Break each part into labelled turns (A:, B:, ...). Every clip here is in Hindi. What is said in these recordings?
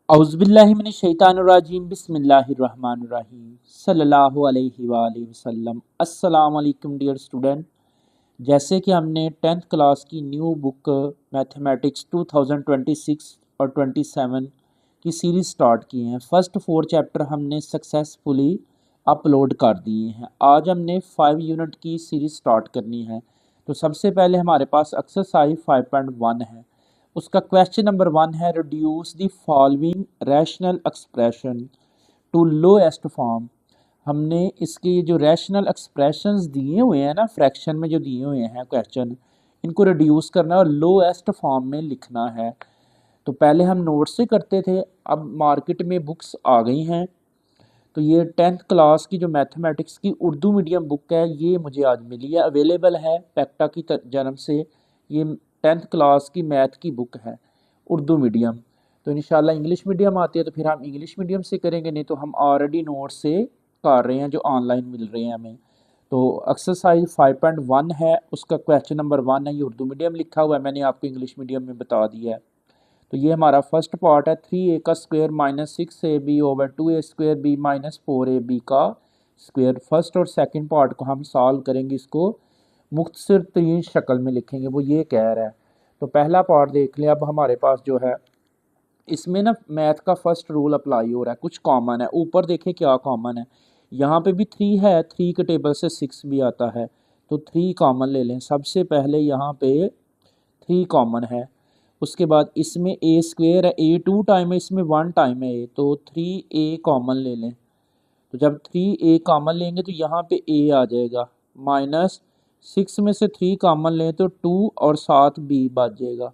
A: औज़ुबिल्लाहिमिनश्शैतानिर्रजीम बिस्मिल्लाहिर्रहमानिर्रहीम सल्लल्लाहु अलैहि वसल्लम। अस्सलाम वालेकुम डियर स्टूडेंट। जैसे कि हमने 10th क्लास की न्यू बुक मैथमेटिक्स 2026 और 27 की सीरीज़ स्टार्ट की है। फर्स्ट 4 चैप्टर हमने सक्सेसफुली अपलोड कर दिए हैं। आज हमने 5 यूनिट की सीरीज़ स्टार्ट करनी है। तो सबसे पहले हमारे पास एक्सरसाइज 5.1 है। उसका क्वेश्चन नंबर 1 है, reduce the following rational expression to lowest form. हमने इसके जो रैशनल एक्सप्रेशंस दिए हुए हैं ना, फ्रैक्शन में जो दिए हुए हैं क्वेश्चन, इनको रिड्यूस करना है और लोएस्ट फॉर्म में लिखना है। तो पहले हम नोट से करते थे, अब मार्केट में बुक्स आ गई हैं। तो ये 10th क्लास की जो मैथमेटिक्स की उर्दू मीडियम बुक है, ये मुझे आज मिली है, अवेलेबल है पैक्टा की जन्म से। ये 10th क्लास की मैथ की बुक है उर्दू मीडियम। तो इंशाल्लाह इंग्लिश मीडियम आती है तो फिर हम इंग्लिश मीडियम से करेंगे, नहीं तो हम ऑलरेडी नोट से कर रहे हैं जो ऑनलाइन मिल रहे हैं हमें। तो एक्सरसाइज 5.1 है, उसका क्वेश्चन नंबर 1 है, ये उर्दू मीडियम लिखा हुआ है, मैंने आपको इंग्लिश मीडियम में बता दिया है। तो ये हमारा फर्स्ट पार्ट है, 3a का square minus 6ab over 2a square b minus 4ab का स्क्वायर। फर्स्ट और सेकंड पार्ट को हम सॉल्व करेंगे, इसको मुख्तसर तरीन शक्ल में लिखेंगे, वो ये कह रहा है। तो पहला पार्ट देख लें। अब हमारे पास जो है इसमें ना मैथ का फर्स्ट रूल अप्लाई हो रहा है, कुछ कॉमन है। ऊपर देखें क्या कॉमन है, यहाँ पे भी 3 है, 3 के टेबल से 6 भी आता है, तो 3 कॉमन ले लें। सबसे पहले यहाँ पे 3 कॉमन है, उसके बाद इसमें ए स्क्वेयर है, ए 2 टाइम है, इसमें 1 टाइम है ए, तो 3a कॉमन ले लें। तो जब 3a कॉमन लेंगे तो यहाँ पे a आ जाएगा, माइनस 6 में से 3 कॉमन लें तो 2 और साथ b बच जाएगा।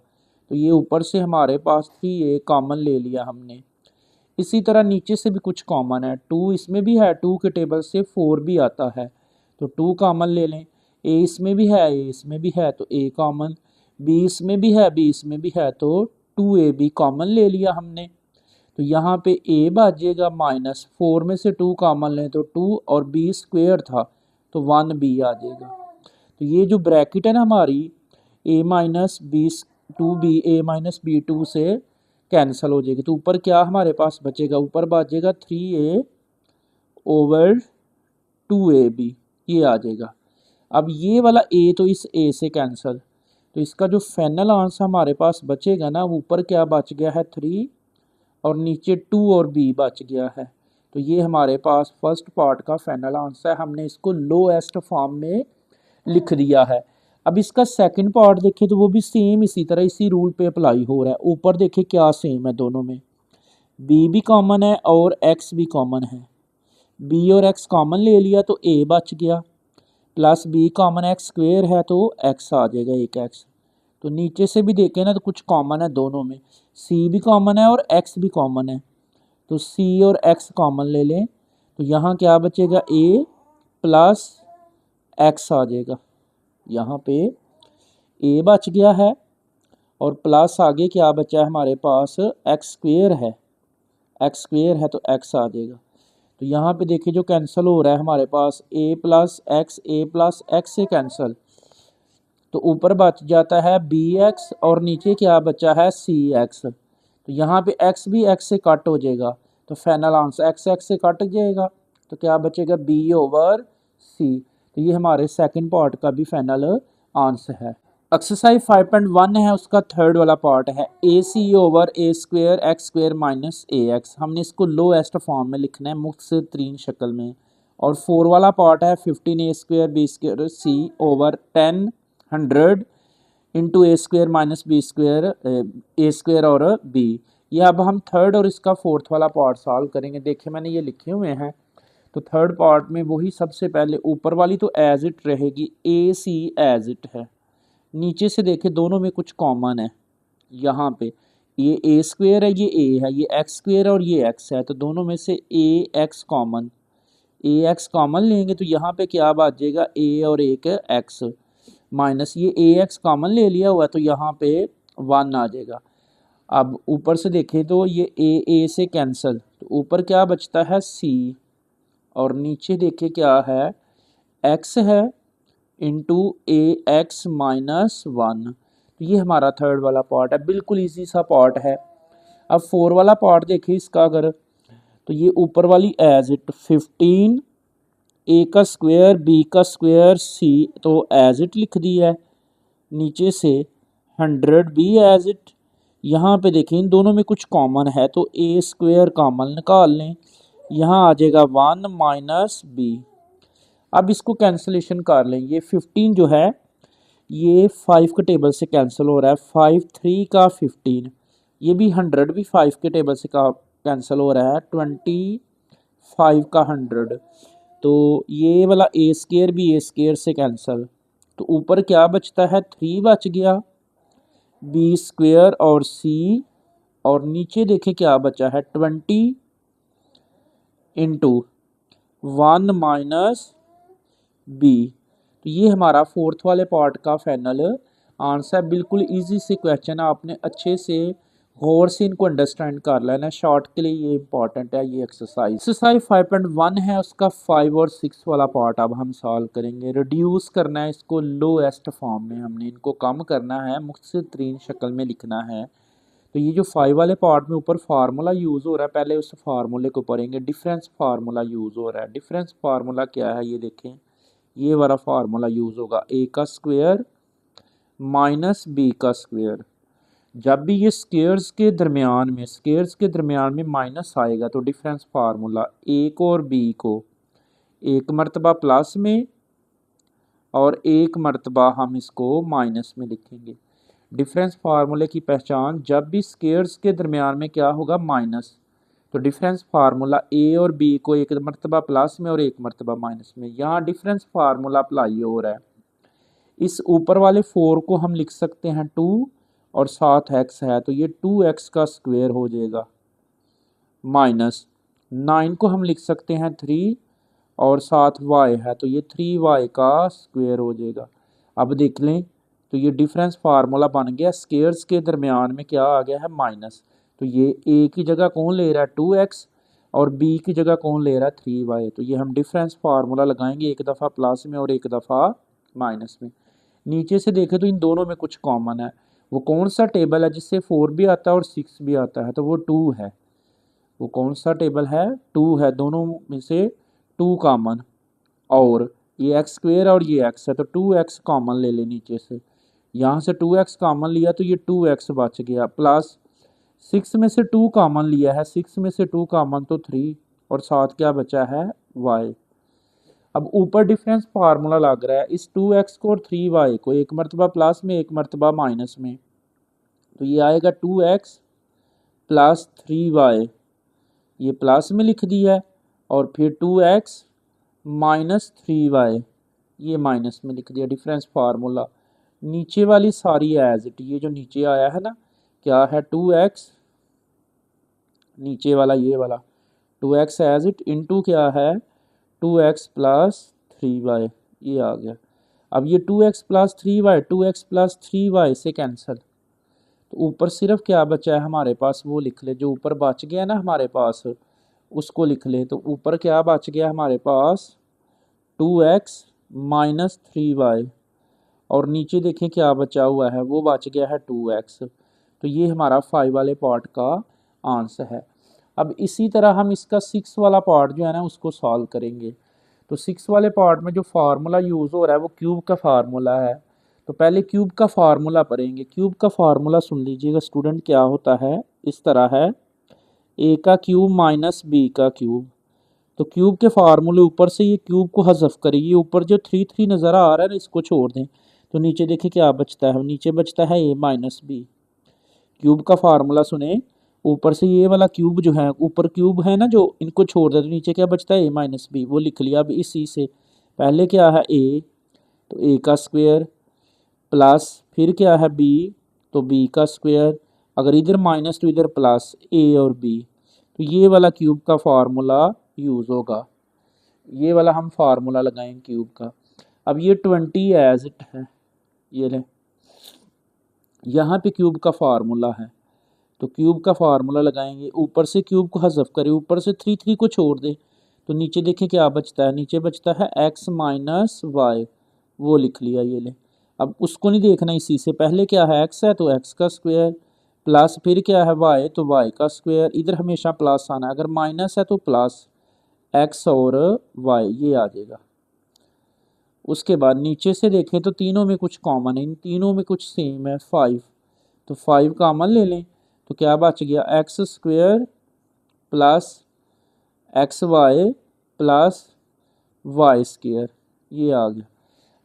A: तो ये ऊपर से हमारे पास 3a कॉमन ले लिया हमने। इसी तरह नीचे से भी कुछ कॉमन है, 2 इसमें भी है, 2 के टेबल से 4 भी आता है, तो 2 कॉमन ले लें। a इसमें भी है, a इसमें भी है, तो a कॉमन। b इसमें भी है, b इसमें भी है, तो 2ab कॉमन ले लिया हमने। तो यहाँ पे a बचेगा, माइनस 4 में से 2 कॉमन लें तो 2 और b स्क्वेयर था तो 1b आ जाएगा। तो ये जो ब्रैकेट है ना हमारी, a minus B 2b, a minus B 2 से कैंसिल हो जाएगी। तो ऊपर क्या हमारे पास बचेगा, ऊपर बचेगा 3a ओवर 2ab, ये आ जाएगा। अब ये वाला a तो इस a से कैंसिल, तो इसका जो फाइनल आंसर हमारे पास बचेगा ना, ऊपर क्या बच गया है 3 और नीचे 2 और b बच गया है। तो ये हमारे पास फर्स्ट पार्ट का फाइनल आंसर है, हमने इसको लोएस्ट फॉर्म में लिख दिया है। अब इसका सेकंड पार्ट देखें तो वो भी सेम इसी तरह इसी रूल पे अप्लाई हो रहा है। ऊपर देखें क्या सेम है दोनों में, b भी कॉमन है और x भी कॉमन है। b और x कॉमन ले लिया तो a बच गया, plus b common x square है तो x आ जाएगा, एक x। तो नीचे से भी देखें ना तो कुछ कॉमन है दोनों में, c भी कॉमन है और x भी कॉमन है, तो c और x कॉमन ले लें। तो यहाँ क्या बचेगा, a प्लस x आ जाएगा, यहाँ पे a बच गया है और प्लस आगे क्या बचा है हमारे पास, x स्क्वेयर है, x स्क्वेयर है तो x आ जाएगा। तो यहाँ पे देखिए जो कैंसिल हो रहा है हमारे पास, a प्लस x से कैंसिल, तो ऊपर बच जाता है bx और नीचे क्या बचा है cx। तो यहाँ पे x भी x से कट हो जाएगा, तो फाइनल आंसर x से कट जाएगा, तो क्या बचेगा b ओवर c। तो ये हमारे सेकंड पार्ट का भी फाइनल आंसर है। एक्सरसाइज 5.1 है, उसका थर्ड वाला पार्ट है, ए सी ओवर ए स्क्वेयर एक्स स्क्वेयर माइनस ए एक्स। हमने इसको लोएस्ट फॉर्म में लिखना है, मुख्तसर तरीन शक्ल में। और 4 वाला पार्ट है 15 ए स्क्वेयर बी स्क्वेयर सी ओवर 10 100 इंटू ए स्क्वेयर माइनस बी स्क्वेयर ए स्क्वेयर और बी। ये अब हम थर्ड और इसका फोर्थ वाला पार्ट सॉल्व करेंगे। देखिए मैंने ये लिखे हुए हैं, तो थर्ड पार्ट में वही सबसे पहले ऊपर वाली तो एज इट रहेगी, ए सी एज इट है। नीचे से देखें दोनों में कुछ कॉमन है, यहाँ पे ये ए स्क्वेयर है, ये ए है, ये एक्स स्क्वेयर और ये एक्स है, तो दोनों में से ए एक्स कॉमन, ए एक्स कॉमन लेंगे तो यहाँ पे क्या बच जाएगा, ए और एक एक्स, माइनस ये ए एक्स कॉमन ले लिया हुआ है तो यहाँ पे 1 आ जाएगा। अब ऊपर से देखें तो ये ए से कैंसिल, तो ऊपर क्या बचता है सी, और नीचे देखिए क्या है एक्स है इंटू ए एक्स माइनस 1। तो ये हमारा थर्ड वाला पार्ट है, बिल्कुल इजी सा पार्ट है। अब 4 वाला पार्ट देखिए इसका, अगर तो ये ऊपर वाली एज इट 15 ए का स्क्वायर बी का स्क्वायर सी तो एज इट लिख दिया है, नीचे से 100 बी एज इट। यहाँ पे देखें इन दोनों में कुछ कॉमन है तो ए स्क्वायर कॉमन निकाल लें, यहाँ आ जाएगा 1 माइनस बी। अब इसको कैंसलेशन कर लें, ये 15 जो है ये 5 के टेबल से कैंसिल हो रहा है, 5 3 का 15, ये भी 100 भी 5 के टेबल से का कैंसिल हो रहा है, 25 का 100, तो ये वाला ए स्क्वायर भी ए स्क्वायर से कैंसिल, तो ऊपर क्या बचता है 3 बच गया, बी स्क्वायर और सी, और नीचे देखें क्या बचा है 20 इंटू 1 माइनस बी। तो ये हमारा फोर्थ वाले पार्ट का फाइनल आंसर। बिल्कुल इजी से क्वेश्चन, आपने अच्छे से गौर से इनको अंडरस्टैंड कर लेना, शॉर्ट के लिए ये इंपॉर्टेंट है। ये एक्सरसाइज 5.1 है, उसका 5 और 6 वाला पार्ट अब हम सॉल्व करेंगे। रिड्यूस करना है इसको लोएस्ट फॉर्म में, हमने इनको कम करना है, मुख्तसर तरीन शक्ल में लिखना है। तो ये जो 5 वाले पार्ट में ऊपर फार्मूला यूज़ हो रहा है, पहले उस फार्मूले को पढ़ेंगे। डिफरेंस फार्मूला यूज़ हो रहा है, डिफरेंस फार्मूला क्या है ये देखें, ये वाला फार्मूला यूज़ होगा, ए का स्क्वायर माइनस बी का स्क्वायर। जब भी ये स्क्वेयर्स के दरमियान में माइनस आएगा तो डिफरेंस फार्मूला ए को और बी को एक मरतबा प्लस में और एक मरतबा हम इसको माइनस में लिखेंगे। डिफरेंस फार्मूले की पहचान, जब भी स्क्वेयर्स के दरमियान में क्या होगा माइनस, तो डिफरेंस फार्मूला ए और बी को एक मरतबा प्लस में और एक मरतबा माइनस में। यहाँ डिफरेंस फार्मूला अप्लाई हो रहा है। इस ऊपर वाले 4 को हम लिख सकते हैं 2 और साथ x है तो ये 2x का स्क्वायर हो जाएगा, माइनस 9 को हम लिख सकते हैं 3 और साथ y है तो ये 3y का स्क्वायर हो जाएगा। अब देख लें तो ये डिफरेंस फार्मूला बन गया, स्क्वेयर्स के दरमियान में क्या आ गया है माइनस, तो ये a की जगह कौन ले रहा है 2x और b की जगह कौन ले रहा है 3y। तो ये हम डिफरेंस फार्मूला लगाएंगे, एक दफ़ा प्लस में और एक दफ़ा माइनस में। नीचे से देखें तो इन दोनों में कुछ कॉमन है, वो कौन सा टेबल है जिससे 4 भी आता है और 6 भी आता है, तो वो 2 है। वो कौन सा टेबल है 2 है, दोनों में से 2 कॉमन, और ये एक्स स्क्वेयर और ये x है तो 2x कॉमन ले ले नीचे से, यहाँ से 2x कॉमन लिया तो ये 2x बच गया, प्लस 6 में से 2 कॉमन लिया है, 6 में से 2 कॉमन तो 3 और साथ क्या बचा है y। अब ऊपर डिफरेंस फार्मूला लग रहा है, इस 2x को और 3y को एक मरतबा प्लस में एक मरतबा माइनस में, तो ये आएगा 2x प्लस 3y, ये प्लस में लिख दिया है, और फिर 2x माइनस 3y ये माइनस में लिख दिया। डिफरेंस फार्मूला नीचे वाली सारी एज इट, ये जो नीचे आया है ना क्या है 2x, नीचे वाला ये वाला 2x एज इट इंटू क्या है 2x प्लस 3y, ये आ गया। अब ये 2x plus 3y 2x plus 3y से कैंसिल, तो ऊपर सिर्फ क्या बचा है हमारे पास वो लिख ले, जो ऊपर बच गया ना हमारे पास उसको लिख ले। तो ऊपर क्या बच गया हमारे पास 2x माइनस 3y, और नीचे देखें क्या बचा हुआ है वो बच गया है 2x। तो ये हमारा 5 वाले पार्ट का आंसर है। अब इसी तरह हम इसका 6 वाला पार्ट जो है ना उसको सॉल्व करेंगे। तो 6 वाले पार्ट में जो फार्मूला यूज़ हो रहा है वो क्यूब का फार्मूला है, तो पहले क्यूब का फार्मूला पढ़ेंगे। क्यूब का फार्मूला सुन लीजिएगा स्टूडेंट, क्या होता है इस तरह है, ए का क्यूब माइनस बी का क्यूब। तो क्यूब के फार्मूले ऊपर से ये क्यूब को हज़फ करिए, ऊपर जो 3 3 नज़र आ रहा है ना इसको छोड़ दें, तो नीचे देखिए क्या बचता है, नीचे बचता है ए माइनस बी। क्यूब का फार्मूला सुने, ऊपर से ये वाला क्यूब जो है ऊपर क्यूब है ना जो, इनको छोड़ दे तो नीचे क्या बचता है ए माइनस बी, वो लिख लिया। अब इसी से पहले क्या है ए, तो ए का स्क्वायर प्लस फिर क्या है बी, तो बी का स्क्वायर, अगर इधर माइनस तो इधर प्लस ए और बी, तो ये वाला क्यूब का फार्मूला यूज़ होगा, ये वाला हम फार्मूला लगाएंगे क्यूब का। अब ये 20 एज इट है, ये ले यहाँ पे क्यूब का फार्मूला है, तो क्यूब का फार्मूला लगाएंगे, ऊपर से क्यूब को हज़फ करें, ऊपर से 3 3 को छोड़ दे, तो नीचे देखें क्या बचता है, नीचे बचता है x माइनस वाई, वो लिख लिया ये ले। अब उसको नहीं देखना, इसी से पहले क्या है x है तो x का स्क्वायर प्लस फिर क्या है y, तो y का स्क्वायर, इधर हमेशा प्लस आना है, अगर माइनस है तो प्लस x और y ये आ जाएगा। उसके बाद नीचे से देखें तो तीनों में कुछ कॉमन है, इन तीनों में कुछ सेम है 5, तो 5 कॉमन ले लें तो क्या बच गया x square plus x y plus y square, ये आ गया।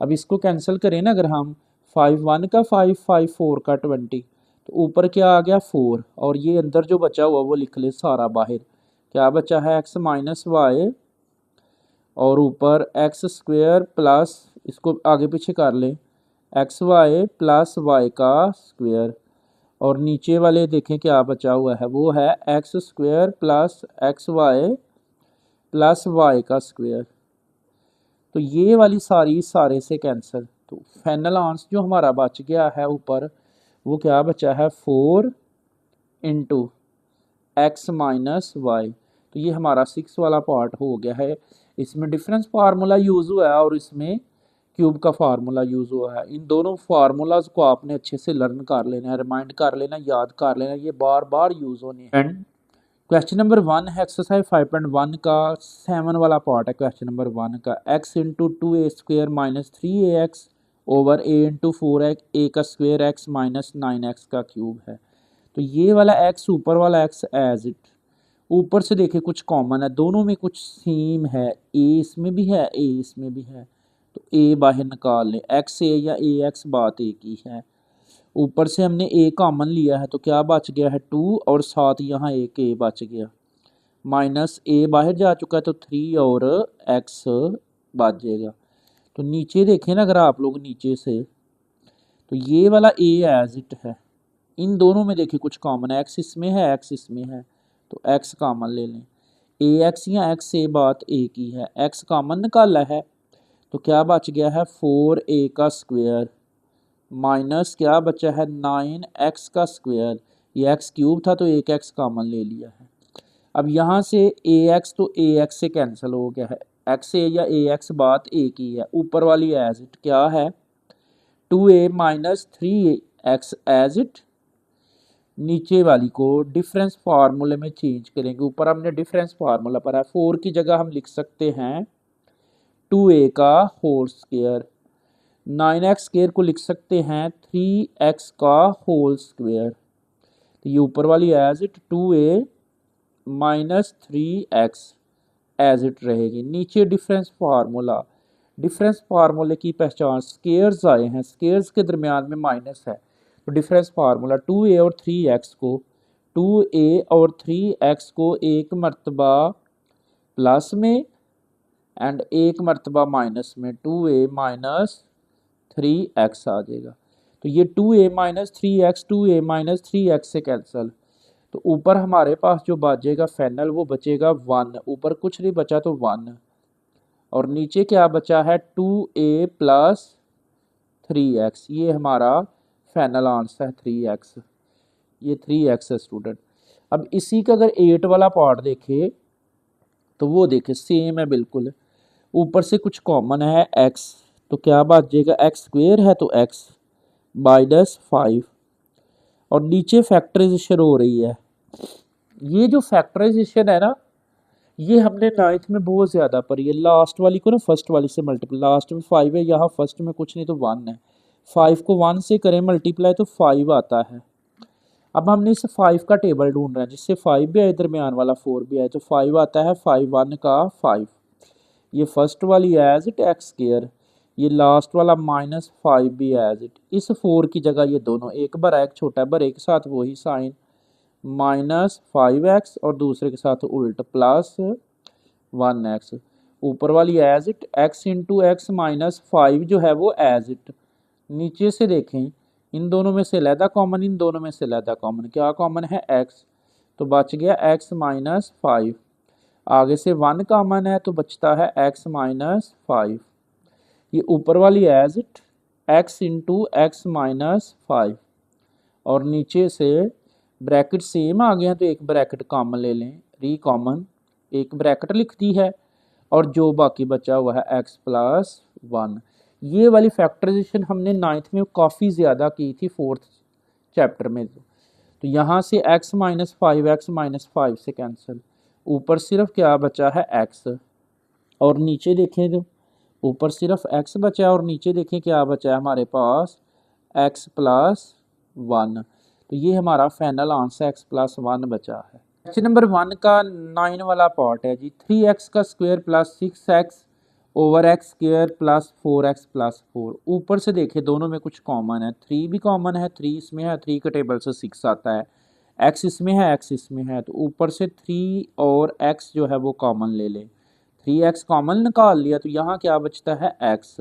A: अब इसको कैंसिल करें ना, अगर हम 5 1 का 5 5 4 का 20, तो ऊपर क्या आ गया 4, और ये अंदर जो बचा हुआ वो लिख ले सारा बाहर, क्या बचा है एक्स माइनस वाई और ऊपर एक्स स्क्वायर प्लस, इसको आगे पीछे कर ले, एक्स वाई प्लस वाई का स्क्वायर, और नीचे वाले देखें क्या बचा हुआ है, वो है x square plus x y plus y का स्क्वायर। तो ये वाली सारी सारे से कैंसिल, तो फाइनल आंसर जो हमारा बच गया है ऊपर वो क्या बचा है 4 इंटू एक्स माइनस वाई। तो ये हमारा 6 वाला पार्ट हो गया है। इसमें डिफरेंस फार्मूला यूज़ हुआ है और इसमें क्यूब का फार्मूला यूज़ हुआ है। इन दोनों फार्मूलाज को आपने अच्छे से लर्न कर लेना है, रिमाइंड कर लेना, याद कर लेना, ये बार बार यूज़ होने हैं। क्वेश्चन नंबर 1 है एक्सरसाइज 5.1 का 7 वाला पार्ट है। क्वेश्चन नंबर 1 का x into 2a square minus 3ax over a into 4x a का स्क्वेयर x माइनस 9x का क्यूब है। तो ये वाला x, ऊपर वाला x एज इट, ऊपर से देखे कुछ कॉमन है, दोनों में कुछ सेम है, a इसमें भी है a इसमें भी है, तो a बाहर निकाल लें, x a या ax बात एक ही है। ऊपर से हमने a कॉमन लिया है तो क्या बच गया है 2 और साथ यहाँ एक a बच गया, माइनस a बाहर जा चुका है तो 3 और x बच जाएगा। तो नीचे देखें ना अगर आप लोग नीचे से, तो ये वाला a एज इट है, इन दोनों में देखिए कुछ कॉमन है, x इसमें है x इसमें है, तो x कॉमन ले लें, ax या x से बात एक ही है, x कॉमन निकाला है तो क्या बच गया है 4a का स्क्वायर माइनस क्या बचा है 9x का स्क्वायर, ये x क्यूब था तो एक x कॉमन ले लिया है। अब यहाँ से ax तो ax से कैंसिल हो गया है, x a या ax बात एक ही है, ऊपर वाली एज इट क्या है 2a minus 3x as it, नीचे वाली को डिफरेंस फार्मूले में चेंज करेंगे, ऊपर हमने डिफरेंस फार्मूला पढ़ा है, 4 की जगह हम लिख सकते हैं 2a का होल स्क्वायर, 9x स्क्वायर को लिख सकते हैं 3x का होल स्क्वायर, तो ये ऊपर वाली as it 2a minus 3x as it रहेगी। नीचे डिफरेंस फार्मूला, डिफरेंस फार्मूले की पहचान, स्क्वायर्स आए हैं, स्क्वायर्स के दरमियान में माइनस है, तो डिफरेंस फार्मूला 2a और 3x को, 2a और 3x को एक मरतबा प्लस में एंड एक मरतबा माइनस में, 2a माइनस 3x आ जाएगा। तो ये 2a minus 3x 2a minus 3x से कैंसिल, तो ऊपर हमारे पास जो बचेगा फाइनल वो बचेगा 1, ऊपर कुछ नहीं बचा तो 1, और नीचे क्या बचा है 2a प्लस 3x, ये हमारा फाइनल आंसर है 3x, ये 3x है स्टूडेंट। अब इसी का अगर 8 वाला पार्ट देखे तो वो देखे सेम है बिल्कुल, ऊपर से कुछ कॉमन है x, तो क्या बच जाएगा x स्क्वायर है तो x माइनस 5, और नीचे फैक्टराइजेशन हो रही है। ये जो फैक्टराइजेशन है ना, ये हमने 9th में बहुत ज़्यादा पढ़ी है, लास्ट वाली को ना फर्स्ट वाली से मल्टीप्लाई, लास्ट में 5 है, यहाँ फर्स्ट में कुछ नहीं तो 1 है, 5 को 1 से करें मल्टीप्लाई तो 5 आता है। अब हमने इस 5 का टेबल ढूंढ रहा है जिससे 5 भी आए दरमियान वाला 4 भी आए, तो 5 आता है 5 1 का 5, ये फर्स्ट वाली एज इट एक्स स्क्वायर, ये लास्ट वाला माइनस 5 भी एज इट, इस 4 की जगह ये दोनों एक बड़ा एक छोटा बड़े के साथ वही साइन माइनस 5x और दूसरे के साथ उल्ट प्लस 1x, ऊपर वाली as it x into x minus 5 जो है वो एज इट। नीचे से देखें इन दोनों में से लैदा कॉमन, इन दोनों में से लैदा कॉमन, क्या कॉमन है x, तो बच गया x माइनस 5, आगे से 1 कॉमन है तो बचता है x माइनस 5, ये ऊपर वाली as it x into x minus 5, और नीचे से ब्रैकेट सेम आ गया तो एक ब्रैकेट कॉमन ले लें, री कॉमन एक ब्रैकेट लिख दी है, और जो बाकी बचा हुआ है x प्लस 1। ये वाली फैक्टराइजेशन हमने 9th में काफ़ी ज़्यादा की थी 4th चैप्टर में, तो यहाँ से x माइनस फाइव से कैंसिल, ऊपर सिर्फ क्या बचा है x, और नीचे देखें तो ऊपर सिर्फ x बचा है और नीचे देखें क्या बचा है हमारे पास x प्लस वन। तो ये हमारा final answer x plus one बचा है। क्वेश्चन नंबर 1 का 9 वाला पार्ट है जी। 3x का square plus 6x over x square plus 4x plus 4। ऊपर से देखें दोनों में कुछ कॉमन है, 3 भी कॉमन है, 3 इसमें है, 3 के टेबल से 6 आता है, x इसमें है, x इसमें है, तो ऊपर से 3 और x जो है वो कॉमन ले लें। 3x कॉमन निकाल लिया तो यहाँ क्या बचता है x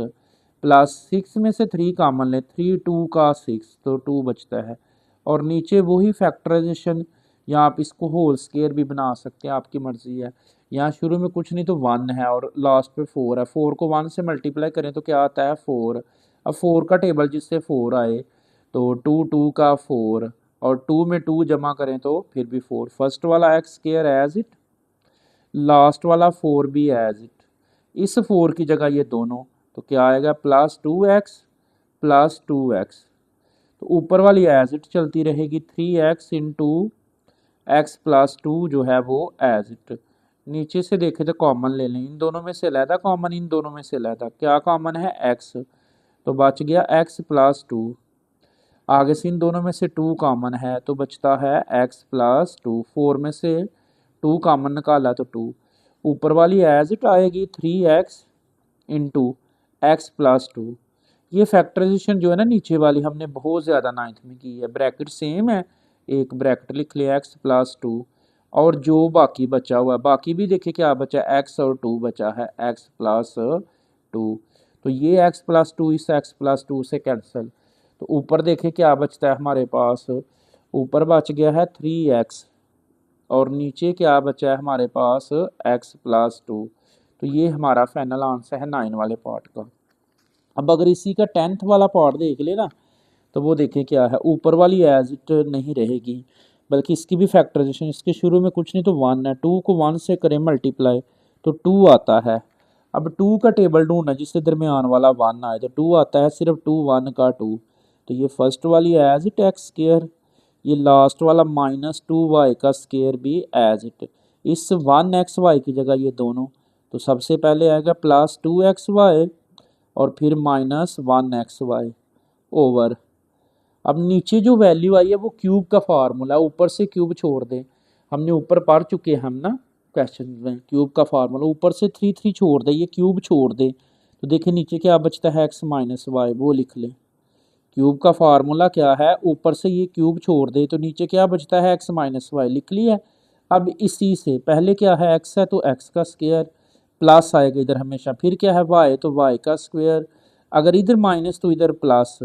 A: प्लस 6 में से 3 कॉमन ले, 3 2 का 6 तो 2 बचता है। और नीचे वही फैक्टराइजेशन, या आप इसको होल स्क्वायर भी बना सकते हैं, आपकी मर्जी है। यहाँ शुरू में कुछ नहीं तो 1 है और लास्ट पे 4 है, 4 को 1 से मल्टीप्लाई करें तो क्या आता है 4। अब 4 का टेबल जिससे 4 आए तो 2 2 का 4 और 2 में 2 जमा करें तो फिर भी 4। फर्स्ट वाला x square as it, last वाला 4 भी एज इट, इस 4 की जगह ये दोनों, तो क्या आएगा प्लस 2x प्लस 2x। तो ऊपर वाली एज इट चलती रहेगी, 3x इंटू एक्स प्लस 2 जो है वो एज इट। नीचे से देखें तो कॉमन ले लें, इन दोनों में से अलहदा कॉमन, इन दोनों में से अलहदा, क्या कॉमन है x, तो बच गया x प्लस 2। आगे से इन दोनों में से 2 कॉमन है तो बचता है x प्लस 2। 4 में से 2 कॉमन निकाला तो 2। ऊपर वाली एज इट आएगी 3x इंटू एक्स प्लस 2। ये फैक्टराइजेशन जो है ना नीचे वाली हमने बहुत ज़्यादा 9th में की है। ब्रैकेट सेम है, एक ब्रैकेट लिख लिया x प्लस 2, और जो बाकी बचा हुआ है, बाकी भी देखिए क्या बचा है x और 2 बचा है, x प्लस 2। तो ये x प्लस 2 इस x प्लस 2 से कैंसिल, तो ऊपर देखें क्या बचता है हमारे पास, ऊपर बच गया है 3x और नीचे क्या बचा है हमारे पास x प्लस 2। तो ये हमारा फाइनल आंसर है 9 वाले पार्ट का। अब अगर इसी का 10th वाला पार्ट देख ले ना तो वो देखें क्या है, ऊपर वाली एज इट नहीं रहेगी बल्कि इसकी भी फैक्टराइजेशन, इसके शुरू में कुछ नहीं तो 1 है, 2 को 1 से करें मल्टीप्लाई तो 2 आता है। अब 2 का टेबल ढूंढना जिससे दरमियान वाला 1 आए, तो 2 आता है सिर्फ 2 1 का 2, तो ये फर्स्ट वाली एज इट एक्स स्क्वायर, ये लास्ट वाला माइनस 2y का स्क्वायर भी एज इट, इस 1xy की जगह ये दोनों, तो सबसे पहले आएगा प्लस 2xy और फिर माइनस 1xy ओवर। अब नीचे जो वैल्यू आई है वो क्यूब का फार्मूला, ऊपर से क्यूब छोड़ दें, हमने ऊपर पढ़ चुके हैं हम ना क्वेश्चन में, क्यूब का फार्मूला ऊपर से 3 3 छोड़ दें, ये क्यूब छोड़ दें तो देखिए नीचे क्या बचता है x माइनस वाई, वो लिख लें। क्यूब का फार्मूला क्या है, ऊपर से ये क्यूब छोड़ दे तो नीचे क्या बचता है x माइनस वाई, लिख लिया। अब इसी से पहले क्या है x है तो x का स्क्वायर, प्लस आएगा इधर हमेशा, फिर क्या है y तो y का स्क्वायर, अगर इधर माइनस तो इधर प्लस,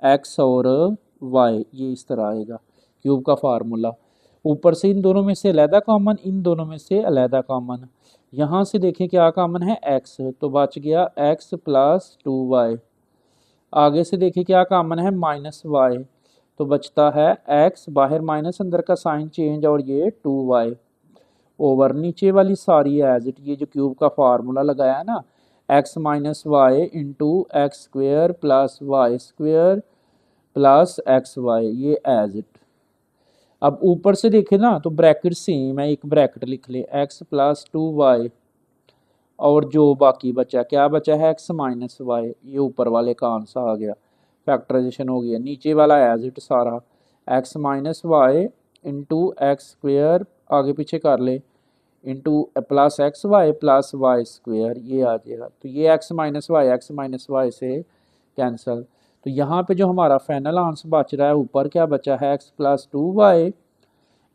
A: x और y, ये इस तरह आएगा क्यूब का फार्मूला। ऊपर से इन दोनों में से अलहदा कॉमन, इन दोनों में से अलहदा कॉमन, यहाँ से देखें क्या कॉमन है x, तो बच गया x प्लस 2y। आगे से देखिए क्या कॉमन है माइनस वाई, तो बचता है x, बाहर माइनस अंदर का साइन चेंज और ये 2y ओवर नीचे वाली सारी एज इट, ये जो क्यूब का फार्मूला लगाया है ना x minus y into x square plus y square plus x y, ये एज इट। अब ऊपर से देखें ना तो ब्रैकेट सेम है, एक ब्रैकेट लिख ले x प्लस 2y और जो बाकी बचा क्या बचा है x माइनस वाई, ये ऊपर वाले का आंसर आ गया, फैक्टराइजेशन हो गया। नीचे वाला एज इट सारा x minus y into x square, आगे पीछे कर ले, into plus x y plus y square, ये आ जाएगा। तो ये x माइनस वाई से कैंसिल, तो यहाँ पे जो हमारा फाइनल आंसर बच रहा है, ऊपर क्या बचा है x प्लस 2y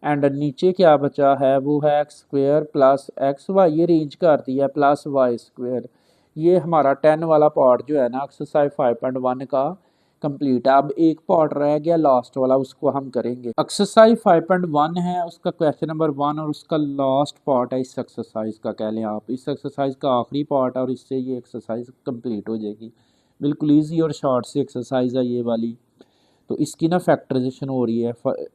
A: एंड नीचे क्या बचा है वो है x square plus x y, ये रेंज कर दिया है प्लस वाई स्क्वेयर। ये हमारा 10 वाला पार्ट जो है ना एक्सरसाइज 5.1 का कंप्लीट है। अब एक पार्ट रह गया लास्ट वाला, उसको हम करेंगे। एक्सरसाइज 5.1 है, उसका क्वेश्चन नंबर 1 और उसका लास्ट पार्ट है इस एक्सरसाइज का, कह लें आप इस एक्सरसाइज का आखिरी पार्ट है और इससे ये एक्सरसाइज कंप्लीट हो जाएगी। बिल्कुल ईजी और शॉर्ट सी एक्सरसाइज है ये वाली। तो इसकी ना फैक्टराइजेशन हो रही है,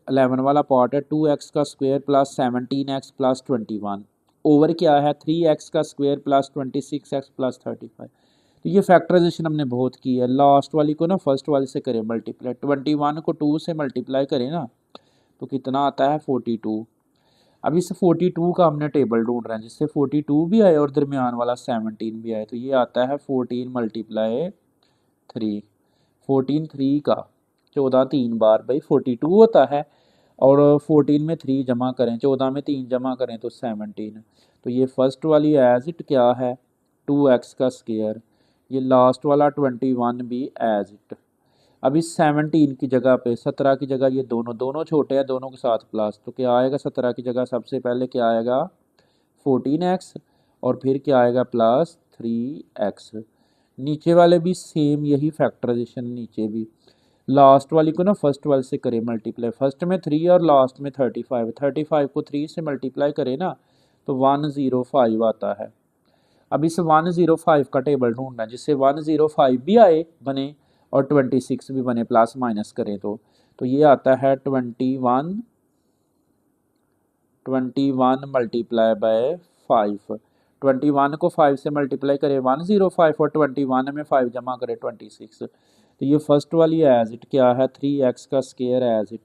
A: 11 वाला पार्ट है 2x का square plus 17x plus 21 over क्या है 3x का स्क्वायर प्लस 26x प्लस 35। तो ये फैक्टराइजेशन हमने बहुत की है। लास्ट वाली को ना फर्स्ट वाले से करें मल्टीप्लाई, 21 को 2 से मल्टीप्लाई करें ना तो कितना आता है 42। अब इस 42 का हमने टेबल ढूंढ रहे हैं जिससे 42 भी आए और दरमियान वाला 17 भी आए, तो ये आता है 14 मल्टीप्लाई 3। 14 3 का 14 3 बार भाई 42 होता है, और 14 में 3 जमा करें, 14 में 3 जमा करें तो 17। तो ये फर्स्ट वाली एज इट क्या है 2x का स्क्वायर, ये लास्ट वाला 21 भी एज इट। अब इस 17 की जगह पे 17 की जगह ये दोनों छोटे हैं, दोनों के साथ प्लस, तो क्या आएगा 17 की जगह सबसे पहले क्या आएगा 14x, और फिर क्या आएगा प्लस 3x। नीचे वाले भी सेम यही फैक्टराइजेशन, नीचे भी लास्ट वाली को ना फर्स्ट वाले से करें मल्टीप्लाई, फर्स्ट में 3 और लास्ट में 35, 35 को 3 से मल्टीप्लाई करें ना तो 105 आता है। अब इस 105 का टेबल ढूंढना है जिससे 105 भी आए बने और 26 भी बने, प्लस माइनस करें तो ये आता है 21 मल्टीप्लाई बाय 5। 21 को 5 से मल्टीप्लाई करें 105 और 21 में 5 जमा करें 26। तो ये फर्स्ट वाली एज इट क्या है 3x का स्क्वायर एज इट,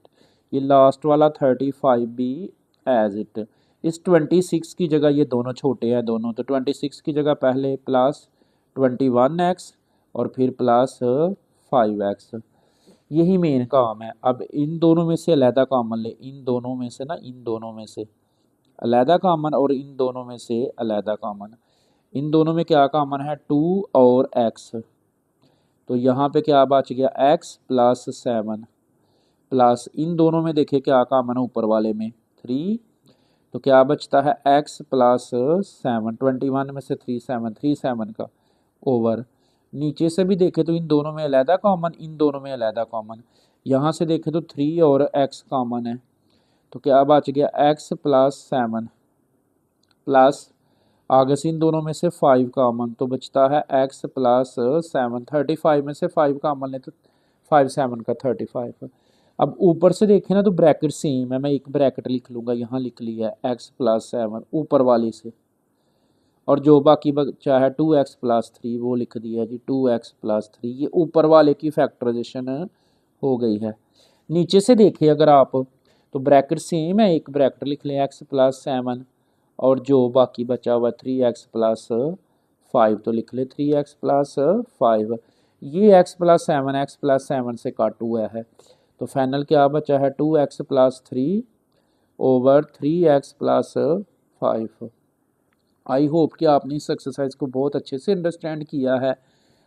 A: ये लास्ट वाला 35 भी एज इट। इस 26 की जगह ये दोनों छोटे हैं दोनों, तो 26 की जगह पहले प्लस 21x और फिर प्लस 5x। यही मेन काम है। अब इन दोनों में से अलहदा कॉमन ले, इन दोनों में से ना, इन दोनों में से अलहदा कॉमन और इन दोनों में से अलहदा कॉमन। इन दोनों में क्या कॉमन है 2 और x, तो यहाँ पे क्या बच गया x प्लस 7 प्लस इन दोनों में देखिए क्या कॉमन है ऊपर वाले में 3, तो क्या बचता है x प्लस 7, 21 में से 3 का ओवर। नीचे से भी देखें तो इन दोनों में अलहदा कॉमन, इन दोनों में अलहदा कॉमन। यहाँ से देखें तो 3 और x कॉमन है, तो क्या बच गया x प्लस 7 प्लस आगे से इन दोनों में से 5 कॉमन, तो बचता है x प्लस 7। 35 में से 5 कॉमन ले तो 5 7 का 35। अब ऊपर से देखें ना तो ब्रैकेट सेम है, मैं एक ब्रैकेट लिख लूँगा, यहाँ लिख लिया है x प्लस 7 ऊपर वाले से, और जो बाकी बचा है 2x प्लस 3 वो लिख दिया जी 2x प्लस 3। ये ऊपर वाले की फैक्टराइजेशन हो गई है। नीचे से देखिए अगर आप तो ब्रैकेट सेम है, एक ब्रैकेट लिख लें x प्लस 7 और जो बाकी बचा हुआ 3x प्लस 5 तो लिख ले 3x प्लस 5। ये x प्लस 7 से कट हुआ है, तो फाइनल क्या बचा है 2x plus 3 over 3x plus 5। I hope कि आपने इस एक्सरसाइज को बहुत अच्छे से अंडरस्टैंड किया है।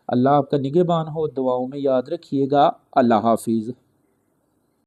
A: अल्लाह आपका निगहबान हो, दुआओं में याद रखिएगा। अल्लाह हाफिज़।